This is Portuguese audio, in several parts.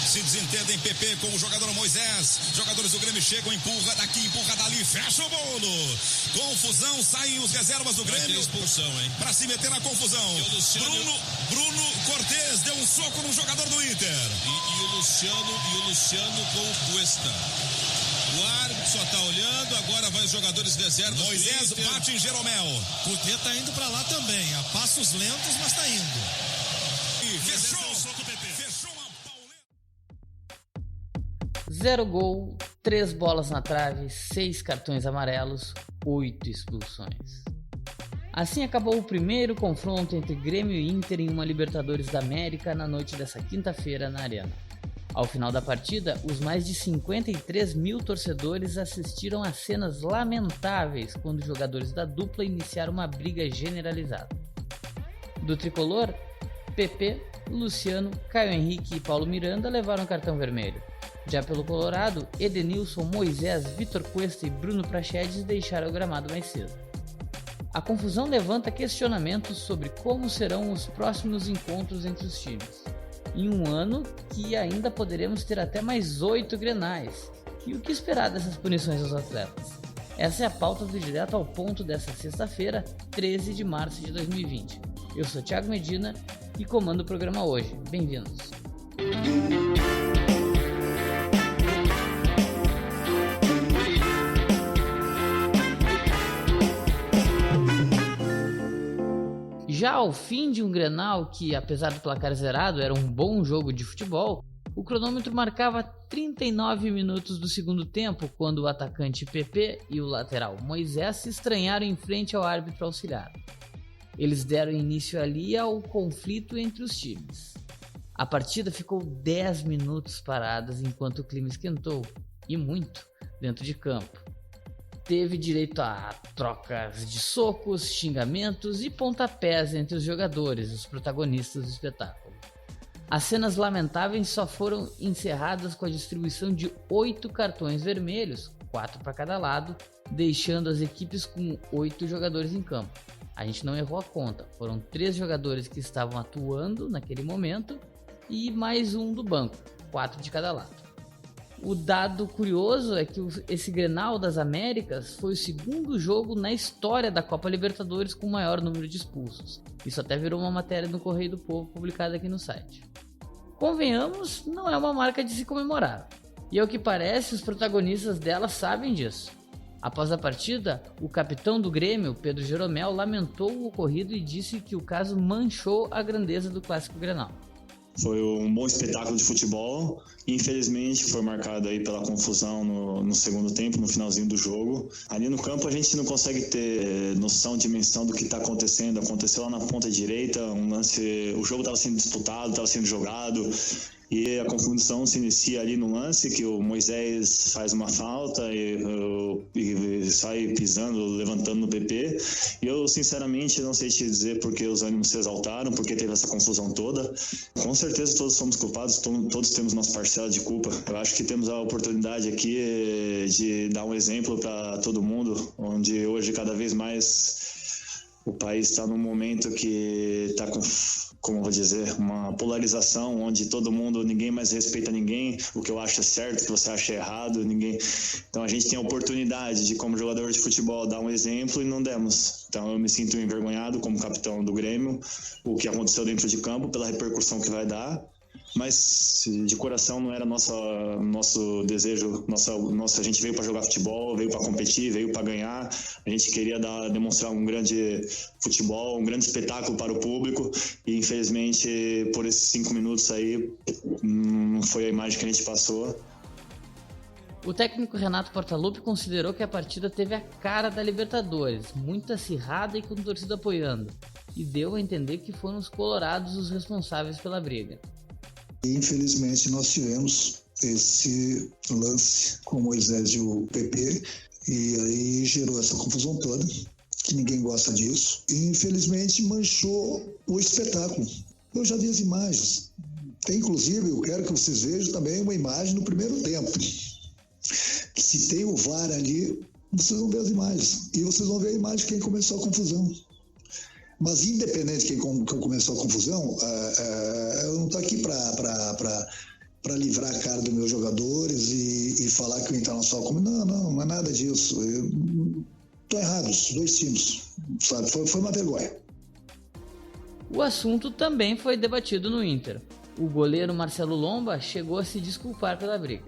Se desentendem PP com o jogador Moisés. Jogadores do Grêmio chegam, empurra daqui, empurra dali, fecha o bolo. Confusão, saem os reservas do Grêmio. Expulsão, hein? Pra se meter na confusão. Bruno Cortez deu um soco no jogador do Inter. E o Luciano com o Cuesta. O árbitro só tá olhando, agora vai os jogadores reservas. Moisés bate em Jeromel. Cudê tá indo pra lá também, a passos lentos, mas tá indo. E fechou. Fechou a pauleira. 0 gol, 3 bolas na trave, 6 cartões amarelos, 8 expulsões. Assim acabou o primeiro confronto entre Grêmio e Inter em uma Libertadores da América na noite dessa quinta-feira na Arena. Ao final da partida, os mais de 53 mil torcedores assistiram a cenas lamentáveis quando os jogadores da dupla iniciaram uma briga generalizada. Do tricolor, PP, Luciano, Caio Henrique e Paulo Miranda levaram cartão vermelho. Já pelo Colorado, Edenilson, Moisés, Vitor Cuesta e Bruno Praxedes deixaram o gramado mais cedo. A confusão levanta questionamentos sobre como serão os próximos encontros entre os times. Em um ano que ainda poderemos ter até mais 8 grenais. E o que esperar dessas punições aos atletas? Essa é a pauta do Direto ao Ponto desta sexta-feira, 13 de março de 2020. Eu sou Thiago Medina e comando o programa hoje. Bem-vindos! Já ao fim de um Grenal que, apesar do placar zerado, era um bom jogo de futebol, o cronômetro marcava 39 minutos do segundo tempo quando o atacante PP e o lateral Moisés se estranharam em frente ao árbitro auxiliar. Eles deram início ali ao conflito entre os times. A partida ficou 10 minutos parada enquanto o clima esquentou, e muito, dentro de campo. Teve direito a trocas de socos, xingamentos e pontapés entre os jogadores, os protagonistas do espetáculo. As cenas lamentáveis só foram encerradas com a distribuição de 8 cartões vermelhos, 4 para cada lado, deixando as equipes com 8 jogadores em campo. A gente não errou a conta, foram 3 jogadores que estavam atuando naquele momento e mais um do banco, 4 de cada lado. O dado curioso é que esse Grenal das Américas foi o segundo jogo na história da Copa Libertadores com o maior número de expulsos. Isso até virou uma matéria no Correio do Povo publicada aqui no site. Convenhamos, não é uma marca de se comemorar. E ao que parece, os protagonistas dela sabem disso. Após a partida, o capitão do Grêmio, Pedro Jeromel, lamentou o ocorrido e disse que o caso manchou a grandeza do Clássico Grenal. Foi um bom espetáculo de futebol. Infelizmente foi marcado aí pela confusão no segundo tempo, no finalzinho do jogo. Ali no campo a gente não consegue ter noção, dimensão do que está acontecendo. Aconteceu lá na ponta direita, um lance, o jogo estava sendo disputado, estava sendo jogado. E a confusão se inicia ali no lance, que o Moisés faz uma falta e sai pisando, levantando no PP. E eu, sinceramente, não sei te dizer porque os ânimos se exaltaram, porque teve essa confusão toda. Com certeza todos somos culpados, todos temos nossa parcela de culpa. Eu acho que temos a oportunidade aqui de dar um exemplo para todo mundo, onde hoje cada vez mais o país está num momento que está com, como eu vou dizer, uma polarização onde todo mundo, ninguém mais respeita ninguém, o que eu acho é certo, o que você acha é errado, ninguém. Então a gente tem a oportunidade de, como jogador de futebol, dar um exemplo e não demos. Então eu me sinto envergonhado como capitão do Grêmio, o que aconteceu dentro de campo, pela repercussão que vai dar. Mas de coração não era nosso desejo, a gente veio para jogar futebol, veio para competir, veio para ganhar. A gente queria demonstrar um grande futebol, um grande espetáculo para o público e infelizmente por esses 5 minutos aí não foi a imagem que a gente passou. O técnico Renato Portaluppi considerou que a partida teve a cara da Libertadores, muito acirrada e com torcida apoiando, e deu a entender que foram os colorados os responsáveis pela briga. Infelizmente nós tivemos esse lance com o Moisés e o PP e aí gerou essa confusão toda, que ninguém gosta disso, e infelizmente manchou o espetáculo. Eu já vi as imagens, tem inclusive, eu quero que vocês vejam também uma imagem no primeiro tempo. Se tem o VAR ali, vocês vão ver as imagens e vocês vão ver a imagem de quem começou a confusão. Mas independente de quem começou a confusão, eu não estou aqui para para livrar a cara dos meus jogadores e falar que o Internacional não é nada disso. Estão errados, 2 times, sabe? Foi uma vergonha. O assunto também foi debatido no Inter. O goleiro Marcelo Lomba chegou a se desculpar pela briga.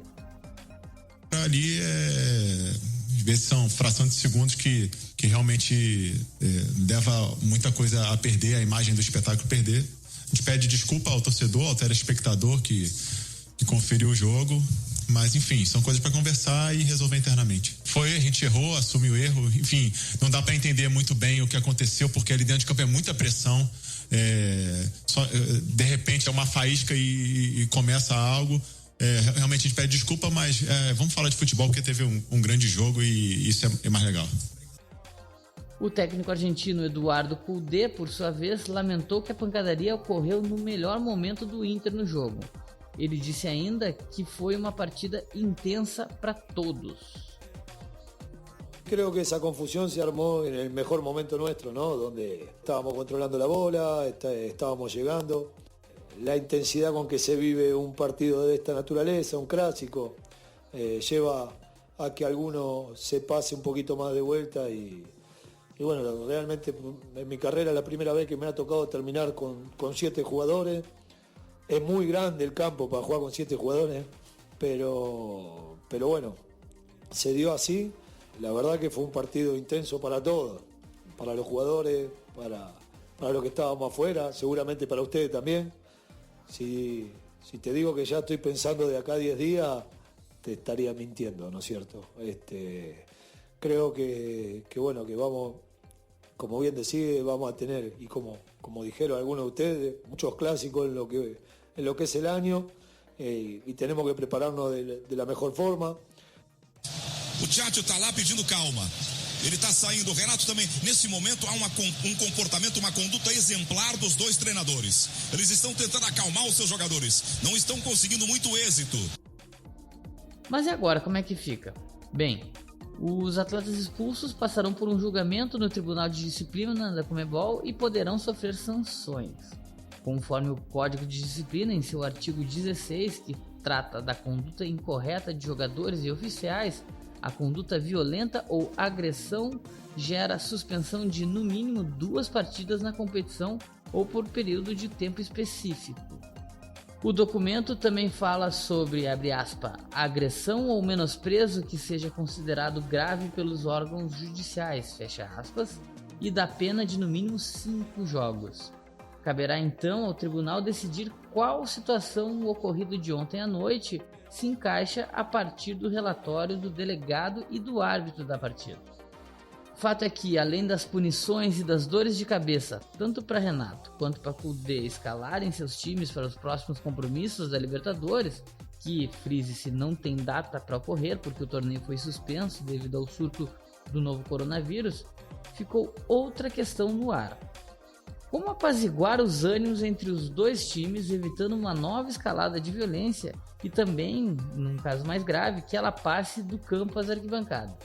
Ali, às vezes são frações de segundos que realmente leva muita coisa a perder, a imagem do espetáculo perder. A gente pede desculpa ao torcedor, ao telespectador que conferiu o jogo, mas enfim, são coisas para conversar e resolver internamente. A gente errou, assumiu o erro, enfim, não dá para entender muito bem o que aconteceu, porque ali dentro de campo é muita pressão, de repente é uma faísca e começa algo. Realmente a gente pede desculpa, mas vamos falar de futebol porque teve um grande jogo e isso é mais legal. O técnico argentino Eduardo Cudê, por sua vez, lamentou que a pancadaria ocorreu no melhor momento do Inter no jogo. Ele disse ainda que foi uma partida intensa para todos. Creo que esa confusión se armó en el mejor momento nuestro, ¿no? Donde estábamos controlando la bola, estábamos llegando. La intensidad con que se vive un partido de esta naturaleza, un clásico, lleva a que alguno se pase un poquito más de vuelta y bueno, realmente en mi carrera la primera vez que me ha tocado terminar con 7 jugadores. Es muy grande el campo para jugar con 7 jugadores, pero bueno, se dio así. La verdad que fue un partido intenso para todos, para los jugadores, para los que estábamos afuera, seguramente para ustedes también. Si te digo que ya estoy pensando de acá a 10 días, te estaría mintiendo, ¿no es cierto? Creo que bueno, que vamos, como bien decís, vamos a tener, y como dijeron algunos de ustedes, muchos clásicos en lo que es el año, y tenemos que prepararnos de la mejor forma. O Tchatcho tá lá pedindo calma. Ele tá saindo. O Renato também, nesse momento, há um comportamento, uma conduta exemplar dos 2 treinadores. Eles estão tentando acalmar os seus jogadores. Não estão conseguindo muito êxito. Mas e agora, como é que fica? Bem, os atletas expulsos passarão por um julgamento no Tribunal de Disciplina da Conmebol e poderão sofrer sanções. Conforme o Código de Disciplina, em seu artigo 16, que trata da conduta incorreta de jogadores e oficiais, a conduta violenta ou agressão gera suspensão de no mínimo 2 partidas na competição ou por período de tempo específico. O documento também fala sobre, abre aspas, agressão ou menosprezo que seja considerado grave pelos órgãos judiciais, fecha aspas, e da pena de no mínimo 5 jogos. Caberá então ao tribunal decidir qual situação o ocorrido de ontem à noite se encaixa a partir do relatório do delegado e do árbitro da partida. O fato é que, além das punições e das dores de cabeça, tanto para Renato quanto para Cudê escalarem seus times para os próximos compromissos da Libertadores, que, frise-se, não tem data para ocorrer porque o torneio foi suspenso devido ao surto do novo coronavírus, ficou outra questão no ar. Como apaziguar os ânimos entre os 2 times, evitando uma nova escalada de violência e também, num caso mais grave, que ela passe do campo às arquibancadas.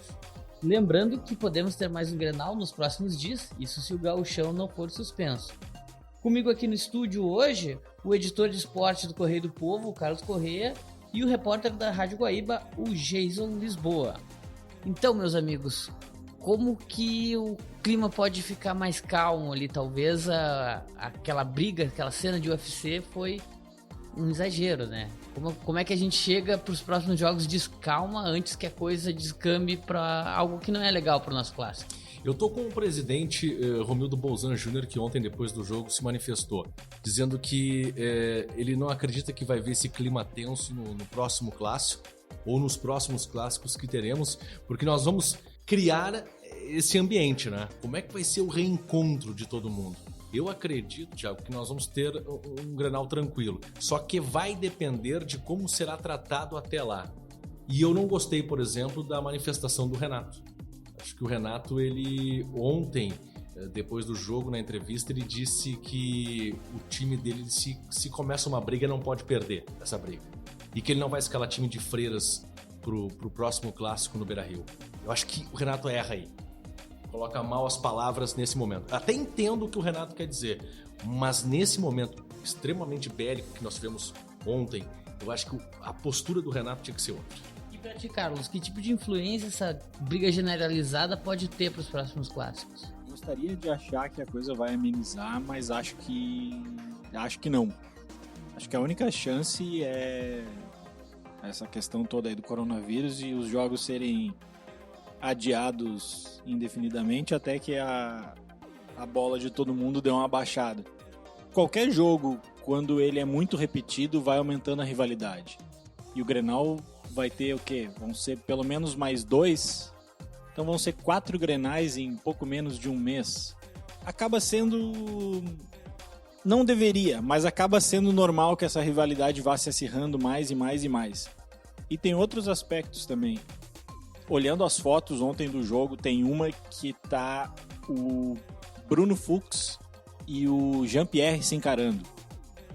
Lembrando que podemos ter mais um Grenal nos próximos dias, isso se o gauchão não for suspenso. Comigo aqui no estúdio hoje, o editor de esporte do Correio do Povo, o Carlos Correia, e o repórter da Rádio Guaíba, o Jason Lisboa. Então, meus amigos, como que o clima pode ficar mais calmo ali? Talvez aquela briga, aquela cena de UFC foi um exagero, né? Como é que a gente chega para os próximos jogos calma antes que a coisa descambe para algo que não é legal para o nosso clássico? Eu tô com o presidente Romildo Bolzan Jr., que ontem, depois do jogo, se manifestou, dizendo que ele não acredita que vai ver esse clima tenso no próximo clássico, ou nos próximos clássicos que teremos, porque nós vamos criar esse ambiente, né? Como é que vai ser o reencontro de todo mundo? Eu acredito, Thiago, que nós vamos ter um Grenal tranquilo, só que vai depender de como será tratado até lá. E eu não gostei, por exemplo, da manifestação do Renato. Acho que o Renato, ele ontem, depois do jogo, na entrevista, ele disse que o time dele, se começa uma briga, não pode perder essa briga. E que ele não vai escalar time de freiras pro próximo clássico no Beira-Rio. Eu acho que o Renato erra aí. Coloca mal as palavras nesse momento. Até entendo o que o Renato quer dizer, mas nesse momento extremamente bélico que nós tivemos ontem Eu acho que a postura do Renato tinha que ser outra. E pra ti, Carlos, que tipo de influência essa briga generalizada pode ter para os próximos clássicos? Gostaria de achar que a coisa vai amenizar, mas acho que não. Acho que a única chance é essa questão toda aí do coronavírus e os jogos serem adiados indefinidamente até que a bola de todo mundo dê uma baixada. Qualquer jogo, quando ele é muito repetido, vai aumentando a rivalidade. E o Grenal vai ter o quê? Vão ser pelo menos mais 2. Então vão ser 4 Grenais em pouco menos de um mês. Acaba sendo... Não deveria, mas acaba sendo normal que essa rivalidade vá se acirrando mais e mais e mais. E tem outros aspectos também. Olhando as fotos ontem do jogo, tem uma que tá o Bruno Fux e o Jean-Pierre se encarando.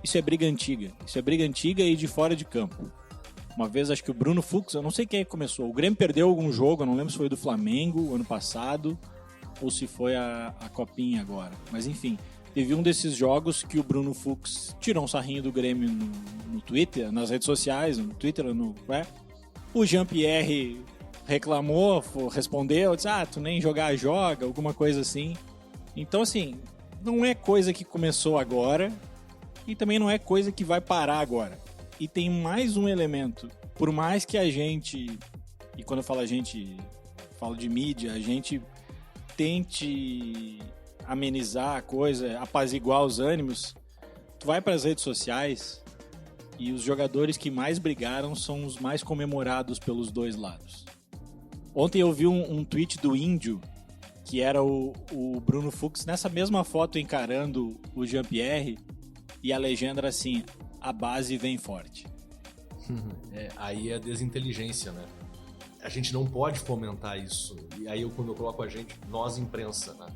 Isso é briga antiga. Isso é briga antiga e de fora de campo. Uma vez, acho que o Bruno Fux, eu não sei quem começou. O Grêmio perdeu algum jogo, eu não lembro se foi do Flamengo ano passado ou se foi a Copinha agora. Mas enfim, teve um desses jogos que o Bruno Fux tirou um sarrinho do Grêmio no Twitter, nas redes sociais, no Twitter, o Jean-Pierre reclamou, respondeu, disse, tu nem joga, alguma coisa assim. Então, assim, não é coisa que começou agora e também não é coisa que vai parar agora. E tem mais um elemento. Por mais que a gente, e quando eu falo a gente, falo de mídia, a gente tente amenizar a coisa, apaziguar os ânimos, tu vai para as redes sociais e os jogadores que mais brigaram são os mais comemorados pelos dois lados. Ontem eu vi um tweet do Índio, que era o Bruno Fux, nessa mesma foto encarando o Jean-Pierre, e a legenda era assim, a base vem forte. Aí é desinteligência, né? A gente não pode fomentar isso. E aí quando eu coloco a gente, nós imprensa, né?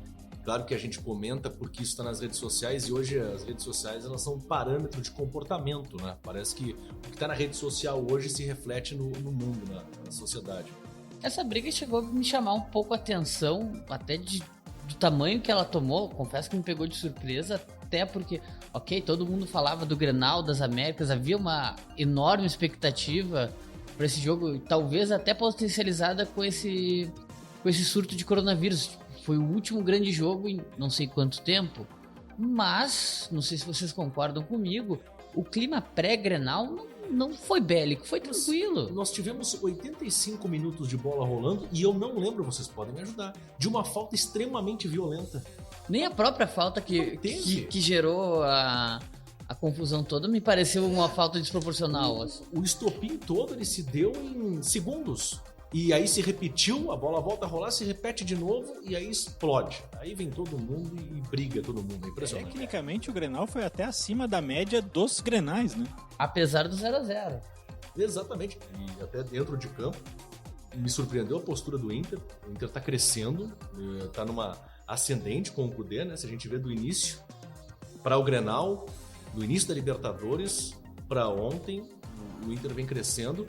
Claro que a gente comenta porque isso está nas redes sociais e hoje as redes sociais elas são um parâmetro de comportamento, né? Parece que o que está na rede social hoje se reflete no mundo, na sociedade. Essa briga chegou a me chamar um pouco a atenção, até do tamanho que ela tomou. Confesso que me pegou de surpresa, até porque, todo mundo falava do Grenal, das Américas, havia uma enorme expectativa para esse jogo, talvez até potencializada com esse surto de coronavírus. Foi o último grande jogo em não sei quanto tempo, mas, não sei se vocês concordam comigo, o clima pré-Grenal não foi bélico, foi tranquilo. Nós tivemos 85 minutos de bola rolando e eu não lembro, vocês podem me ajudar, de uma falta extremamente violenta. Nem a própria falta que gerou a confusão toda me pareceu uma falta desproporcional. O estopim todo ele se deu em segundos. E aí se repetiu, a bola volta a rolar, se repete de novo e aí explode. Aí vem todo mundo e briga todo mundo. É impressionante. Tecnicamente o Grenal foi até acima da média dos Grenais, né? Apesar do 0-0. Exatamente. E até dentro de campo, me surpreendeu a postura do Inter. O Inter tá crescendo, tá numa ascendente com o Cudê, né? Se a gente vê do início para o Grenal, do início da Libertadores para ontem, o Inter vem crescendo.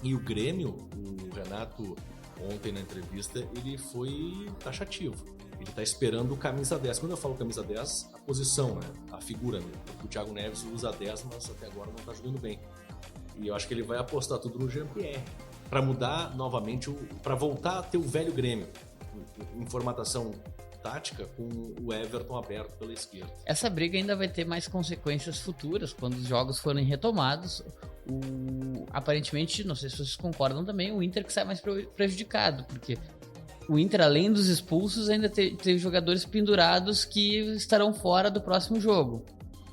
E o Grêmio, o Renato, ontem na entrevista, ele foi taxativo. Ele tá esperando o camisa 10. Quando eu falo camisa 10, a posição, né? A figura, né? Porque o Thiago Neves usa 10, mas até agora não tá jogando bem. E eu acho que ele vai apostar tudo no Jean-Pierre para mudar novamente, para voltar a ter o velho Grêmio. Em formatação tática com o Everton aberto pela esquerda. Essa briga ainda vai ter mais consequências futuras quando os jogos forem retomados. Aparentemente, não sei se vocês concordam também, o Inter que sai mais prejudicado, porque o Inter, além dos expulsos, ainda teve jogadores pendurados que estarão fora do próximo jogo.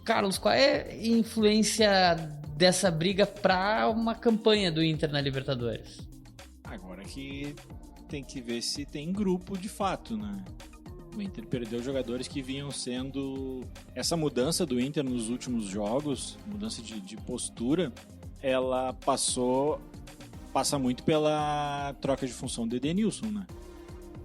Carlos, qual é a influência dessa briga para uma campanha do Inter na Libertadores? Agora que tem que ver se tem grupo de fato, né? O Inter perdeu jogadores que vinham sendo... Essa mudança do Inter nos últimos jogos, mudança de postura, ela passa muito pela troca de função do Edenilson, né?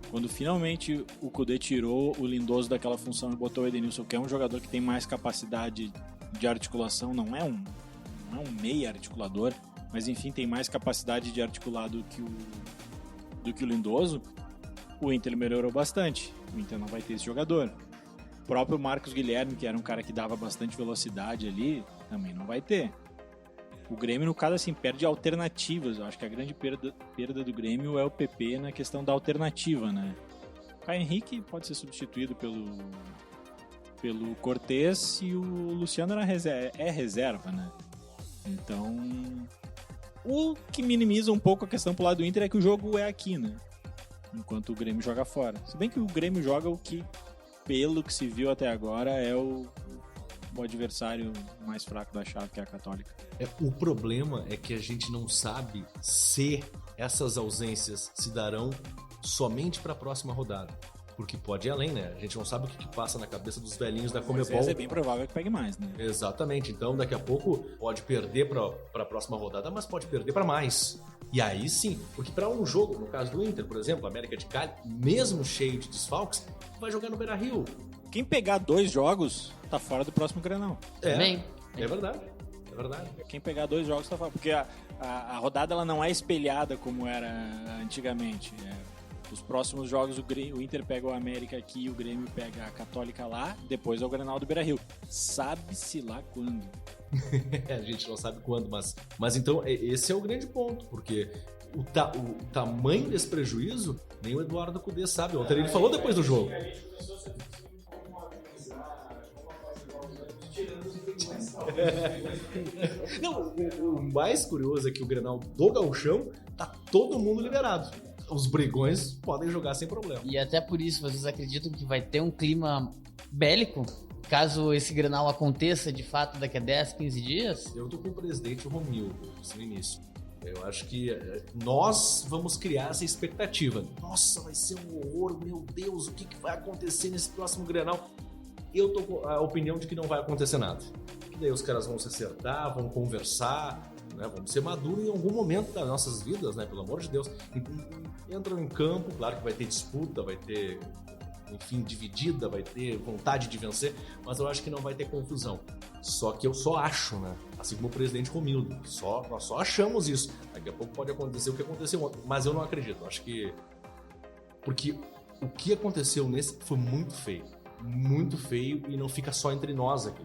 Quando finalmente o Cudê tirou o Lindoso daquela função e botou o Edenilson, que é um jogador que tem mais capacidade de articulação, não é um meia articulador, mas enfim, tem mais capacidade de articular do que o Lindoso, o Inter melhorou bastante. O Inter não vai ter esse jogador. O próprio Marcos Guilherme, que era um cara que dava bastante velocidade ali, também não vai ter. O Grêmio, no caso, assim, perde alternativas. Eu acho que a grande perda do Grêmio é o PP na questão da alternativa, né? O Caio Henrique pode ser substituído pelo Cortez e o Luciano é reserva, né? Então, o que minimiza um pouco a questão pro lado do Inter é que o jogo é aqui, né? Enquanto o Grêmio joga fora. Se bem que o Grêmio joga o que, pelo que se viu até agora, é o adversário mais fraco da chave, que é a Católica. O problema é que a gente não sabe se essas ausências se darão somente para a próxima rodada. Porque pode ir além, né? A gente não sabe o que passa na cabeça dos velhinhos da Conmebol. É bem provável que pegue mais, né? Exatamente. Então, daqui a pouco pode perder para a próxima rodada, mas pode perder para mais. E aí sim, porque para um jogo, no caso do Inter, por exemplo, América de Cali, mesmo cheio de desfalques, vai jogar no Beira-Rio. Quem pegar 2 jogos tá fora do próximo Grenal. É verdade. É verdade. Quem pegar 2 jogos tá fora. Porque a rodada ela não é espelhada como era antigamente. Os próximos jogos o Inter pega o América aqui, o Grêmio pega a Católica lá, depois é o Grenal do Beira-Rio. Sabe-se lá quando. A gente não sabe quando, mas então esse é o grande ponto, porque o tamanho desse prejuízo nem o Eduardo Cudê sabe. Ontem ele falou depois do jogo. Não, o mais curioso é que o Grenal do Gauchão tá todo mundo liberado. Os brigões podem jogar sem problema. E até por isso, vocês acreditam que vai ter um clima bélico? Caso esse Grenal aconteça de fato daqui a 10, 15 dias? Eu tô com o presidente Romildo no início. Eu acho que nós vamos criar essa expectativa. Nossa, vai ser um horror, meu Deus, o que vai acontecer nesse próximo Grenal? Eu tô com a opinião de que não vai acontecer nada. Que daí os caras vão se acertar, vão conversar, né? Vamos ser maduros em algum momento das nossas vidas, né? Pelo amor de Deus. Entram em campo, claro que vai ter disputa, vai ter, enfim, dividida, vai ter vontade de vencer, mas eu acho que não vai ter confusão. Só que eu só acho, né? Assim como o presidente Romildo, nós só achamos isso. Daqui a pouco pode acontecer o que aconteceu ontem, mas eu não acredito. Acho que... Porque o que aconteceu nesse foi muito feio e não fica só entre nós aqui.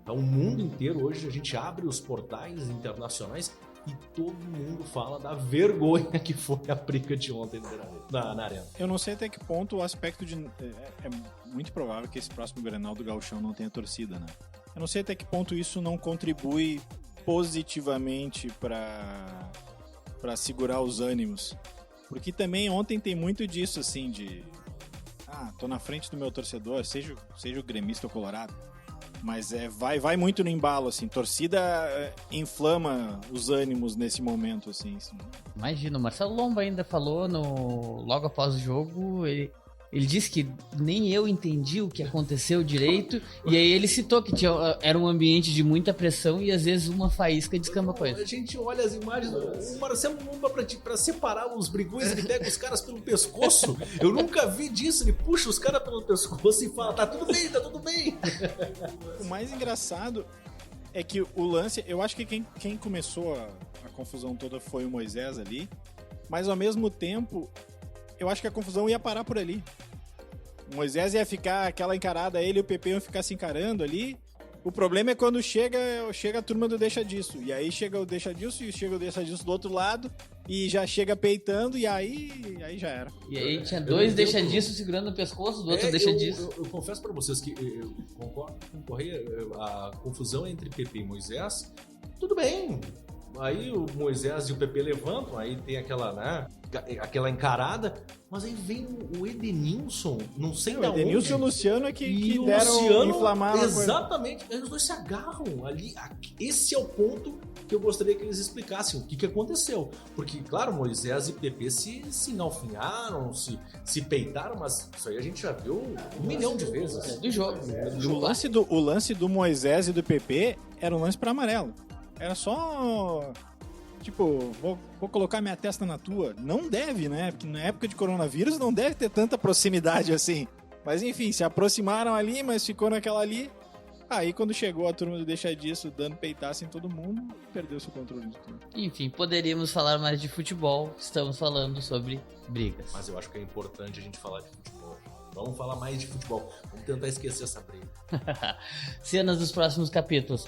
Então, o mundo inteiro, hoje, a gente abre os portais internacionais e todo mundo fala da vergonha que foi a briga de ontem na arena. Eu não sei até que ponto o aspecto de... É muito provável que esse próximo Grenal do Gauchão não tenha torcida, né? Eu não sei até que ponto isso não contribui positivamente para segurar os ânimos. Porque também ontem tem muito disso, assim, de... tô na frente do meu torcedor, seja o gremista ou colorado. Mas vai muito no embalo, assim. Torcida inflama os ânimos nesse momento, assim. Imagina, o Marcelo Lomba ainda falou logo após o jogo, ele disse que nem eu entendi o que aconteceu direito, e aí ele citou que era um ambiente de muita pressão e às vezes uma faísca descamba com ele. A gente olha as imagens, o Marcelo Lomba pra separar os brigões, ele pega os caras pelo pescoço. Eu nunca vi disso, ele puxa os caras pelo pescoço e fala, tá tudo bem. O mais engraçado é que o lance, eu acho que quem começou a confusão toda foi o Moisés ali, mas ao mesmo tempo eu acho que a confusão ia parar por ali. O Moisés ia ficar aquela encarada, ele e o PP iam ficar se encarando ali. O problema é quando chega a turma do Deixa Disso. E aí chega o Deixa Disso e chega o Deixa Disso do outro lado e já chega peitando e aí já era. E aí tinha 2 Deixa Disso segurando o pescoço do outro Deixa Disso. Eu confesso pra vocês que eu concordo com a confusão entre PP e Moisés. Tudo bem. Aí o Moisés e o PP levantam, aí tem aquela encarada, mas aí vem o Edenilson, não sei da onde. O Edenilson e o Luciano é que deram inflamar. Exatamente, os dois se agarram ali. Esse é o ponto que eu gostaria que eles explicassem o que aconteceu. Porque, claro, Moisés e PP se enalfinharam, se peitaram, mas isso aí a gente já viu 1 milhão de vezes. Do jogo. O lance do Moisés e do PP era um lance para amarelo. Era só, tipo, vou colocar minha testa na tua. Não deve, né? Porque na época de coronavírus não deve ter tanta proximidade assim. Mas enfim, se aproximaram ali, mas ficou naquela ali. Aí quando chegou a turma do Deixa Disso, dando peitaço em todo mundo, perdeu-se o controle de tudo. Enfim, poderíamos falar mais de futebol. Estamos falando sobre brigas. Mas eu acho que é importante a gente falar de futebol. Vamos falar mais de futebol. Vamos tentar esquecer essa briga. Cenas dos próximos capítulos.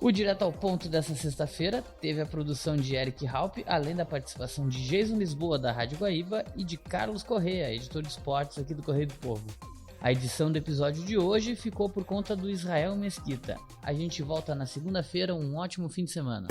O Direto ao Ponto dessa sexta-feira teve a produção de Eric Halp, além da participação de Jason Lisboa, da Rádio Guaíba, e de Carlos Corrêa, editor de esportes aqui do Correio do Povo. A edição do episódio de hoje ficou por conta do Israel Mesquita. A gente volta na segunda-feira, um ótimo fim de semana.